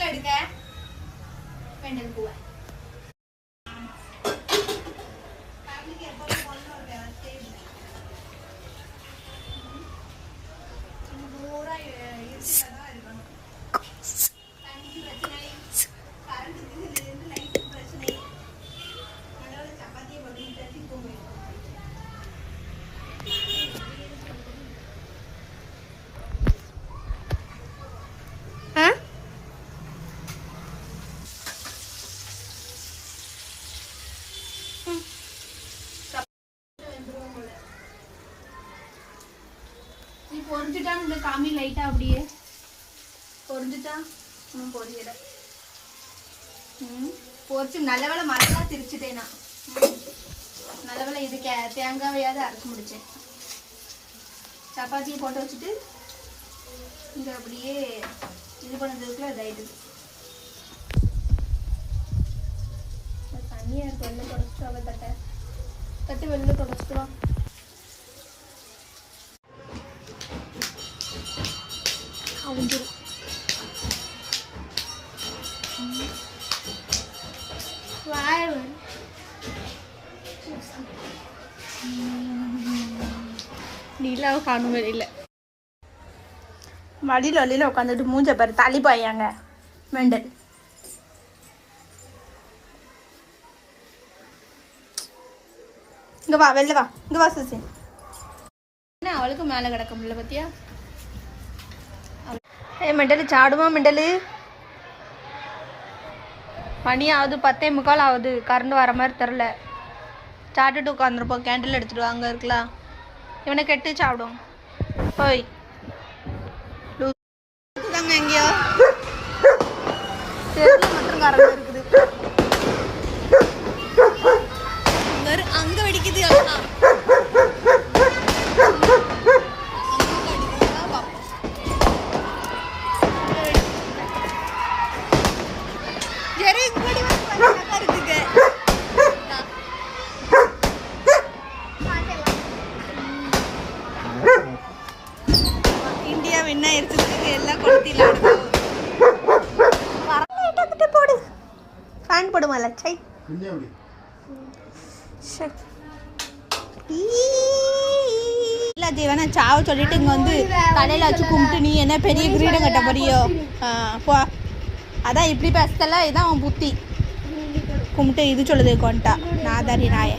எடுக்க பெண்டல் பூவை பொரிஞ்சுட்டா இந்த காமி லைட்டா அப்படியே பொரிஞ்சுட்டா பொரியல பொரிச்சு நல்ல வேலை மசாலா திரிச்சுட்டேனா நல்ல வேலை இது தேங்காவையாவது அரைச்சு முடிச்சேன். சப்பாத்தியை போட்டு வச்சுட்டு இங்க அப்படியே இது பண்ணதுக்குள்ள இதாயிடுது. தண்ணியா இருக்கு, வெளில தொடச்சிட்டு அவ தட்டு வெளில தொடச்சிட்டு வா. அவிஞ்சிடும். நீலாவை காணும் வெளியில் வழியில் உட்காந்துட்டு மூஞ்ச பாரு தள்ளி பாயாங்க மெண்டல். இங்கே வா, வெளில வா, இங்கே வா சுசி. என்ன அவளுக்கு மேலே கிடக்க முடியல பத்தியா? ஏ மெண்டலு சாடுமா மெண்டலு? மணி ஆகுது, 10:45 ஆகுது. கரண்ட் வர மாதிரி தெரில. சாப்பிட்டுட்டு உட்காந்துருப்போம். கேண்டில் எடுத்துட்டு அங்கே இருக்கலாம். இவனை கெட்டு சாப்பிடும். போய் தாங்க எங்கேயோ தெருவில் மட்டும் கரண்ட் இருக்குது. அங்கே வெடிக்குது. இந்தியா வின் ஆயிருச்சுக்கு எல்லாம் கொடுத்தில போடு. ஃபேன் போடுமால சை இல்லை தேவனா சாவ சொல்லிட்டு இங்கே வந்து தலையில் வச்சு கும்பிட்டு நீ என்ன பெரிய கிரீடம் கட்ட போறியோ? அதான் இப்படி பேசல. இதான் அவன் புத்தி. கும்பிட்டு இது சொல்லுது கொண்டா நாதாரி நாய.